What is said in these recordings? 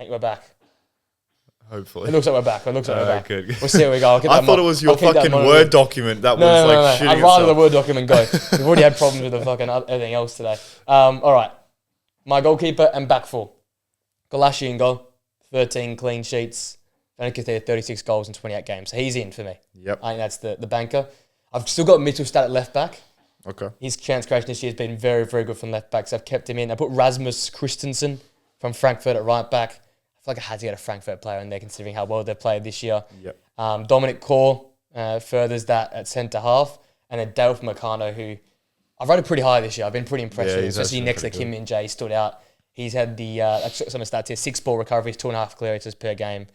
I think we're back. Hopefully. It looks like we're back. Good. We'll see how we go. I thought it was your fucking Word document that was No. shooting I'd rather the itself. Word document go. We've already had problems with the fucking everything else today. All right. My goalkeeper and back four. Golashi in goal. 13 clean sheets. Vanicate 36 goals in 28 games. So he's in for me. Yep. I think that's the banker. I've still got Mittelstadt at left back. Okay. His chance creation this year has been very, very good from left back, so I've kept him in. I put Rasmus Christensen from Frankfurt at right back. I feel like I had to get a Frankfurt player in there considering how well they've played this year. Yep. Dominic Kor furthers that at centre half. And then Dale Meccano, who I've rated pretty high this year. I've been pretty impressed with him, especially next to Kim Min-jae. He stood out. He's had some stats here, 6 ball recoveries, 2.5 clearances per game.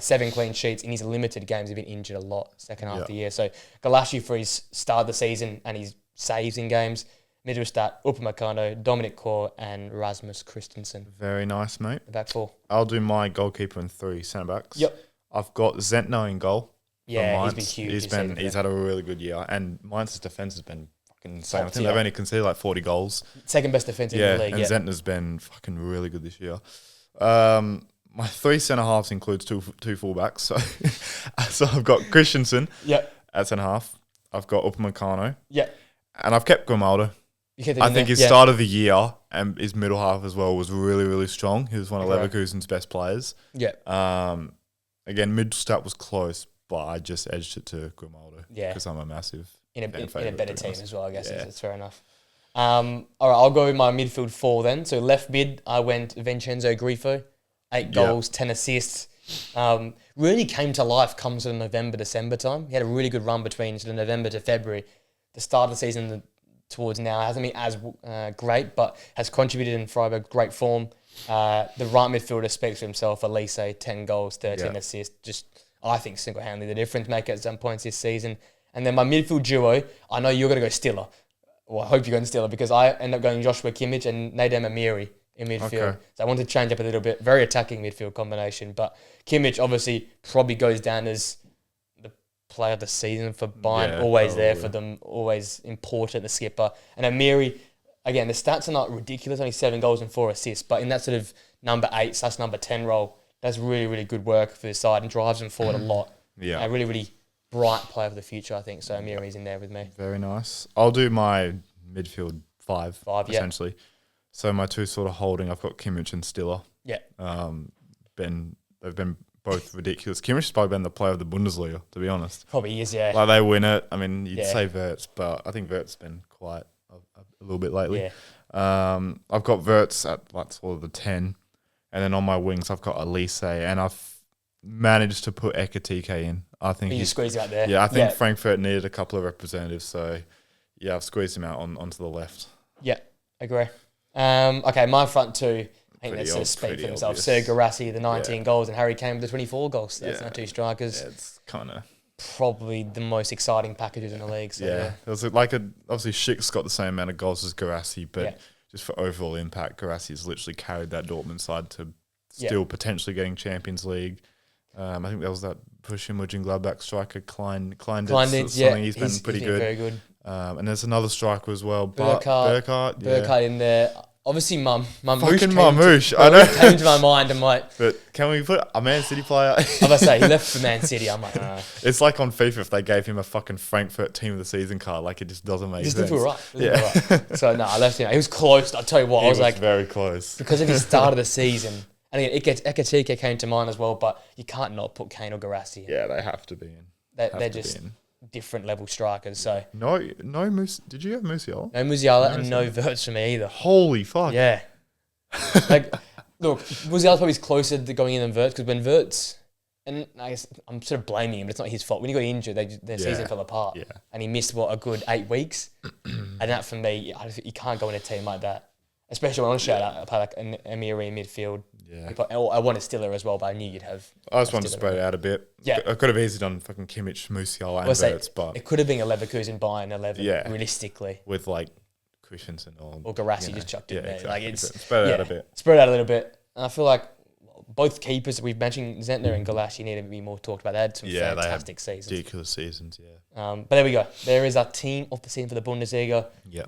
7 clean sheets in his limited games. He's been injured a lot second half of the year. So Golashi for his start of the season and his saves in games. Mittelstadt, Upamecano, Dominic Kor, and Rasmus Christensen. Very nice, mate. The back four. I'll do my goalkeeper and 3 centre-backs. Yep. I've got Zentner in goal. Yeah, he's been huge. He's had a really good year. And Mainz's defence has been fucking insane. I think tier. they've only conceded like 40 goals. Second best defence in the league. And Zentner's been fucking really good this year. My 3 centre-halves includes two full-backs. So I've got Christensen at centre-half. I've got Upamecano. Yeah. And I've kept Grimaldo. I think his start of the year and his middle half as well was really, really strong. He was one of Leverkusen's best players. Yeah. Again, Mittelstadt was close, but I just edged it to Grimaldo. Yeah. Because I'm a massive in a better team as well, I guess. Yeah. It's fair enough. All right, I'll go with my midfield 4 then. So left mid, I went Vincenzo Grifo. 8 goals, 10 assists. Really came to life comes to November, December time. He had a really good run between sort of November to February. The start of the season towards now hasn't been as great, but has contributed in Freiburg, great form. The right midfielder speaks for himself. Elise, 10 goals, 13 assists. Just, I think, single-handedly the difference maker at some points this season. And then my midfield duo, I know you're going to go Stiller. Well, I hope you're going Stiller because I end up going Joshua Kimmich and Nadem Amiri in midfield. Okay. So I want to change up a little bit. Very attacking midfield combination. But Kimmich obviously probably goes down as the player of the season for Bayern. Always there for them. Always important, the skipper. And Amiri, again, the stats are not ridiculous. Only 7 goals and 4 assists. But in that sort of number 8 / number 10 role, that's really, really good work for the side and drives them forward a lot. Yeah. A really, really bright player for the future, I think. So Amiri's in there with me. Very nice. I'll do my midfield 5 essentially. So my 2 sort of holding, I've got Kimmich and Stiller. Yeah. They've been both ridiculous. Kimmich has probably been the player of the Bundesliga, to be honest. Probably is, yeah. Like they win it. I mean, you'd say Wirtz, but I think Wirtz has been quite a little bit lately. Yeah. I've got Wirtz at like sort of the 10, and then on my wings I've got Elise, and I've managed to put Ekatike in. I think you squeeze out there. Yeah, I think Frankfurt needed a couple of representatives, so yeah, I've squeezed him out onto the left. Yeah, agree. Okay, my front 2, I think that sort of speak for themselves. Serge Guirassy, the 19 goals, and Harry Kane with the 24 goals. So that's not 2 strikers. Yeah, it's kind of probably the most exciting packages in the league. So it was like obviously Schick's got the same amount of goals as Guirassy, but just for overall impact, Guirassy's literally carried that Dortmund side to still potentially getting Champions League. I think there was that push in Gladbach striker Kleinditz. He's been pretty good. Very good. And there's another striker as well, Burkhardt in there. Obviously, Mamouche. I know. Came to my mind. I'm like, but can we put a Man City player? I was about to say he left for Man City. I'm like, It's like on FIFA if they gave him a fucking Frankfurt team of the season card. Like it just doesn't make sense. Just didn't feel right. So no, I left him. He was close. I'll tell you what. I was like very close because of his start of the season. And again, Ekatike came to mind as well, but you can't not put Kane or Guirassy in. Yeah, they have to be in. They're just different level strikers. So no did you have Musiala? No Musiala and no Wirtz for me either. Holy fuck. Yeah. Like, look, Musiala's probably closer to going in than Wirtz because when Wirtz, and I guess I'm sort of blaming him, but it's not his fault. When he got injured, their season fell apart. Yeah. And he missed, a good 8 weeks. And that for me, you can't go in a team like that. Especially when I shout out a player like an Amiri in midfield. Yeah. I wanted Stiller as well, but I knew you'd have. I just wanted to spread it out a bit. Yeah. I could have easily done fucking Kimmich, Musiala, and Wirtz, but it could have been a Leverkusen Bayern 11, realistically. With like Christensen or Guirassy just chucked in there. Exactly. Like it's spread it out a bit. Spread it out a little bit. And I feel like both keepers that we've mentioned, Zentner and Golashi, need to be more talked about. They had some fantastic seasons. Ridiculous seasons, but there we go. There is our team of the season for the Bundesliga. Yeah.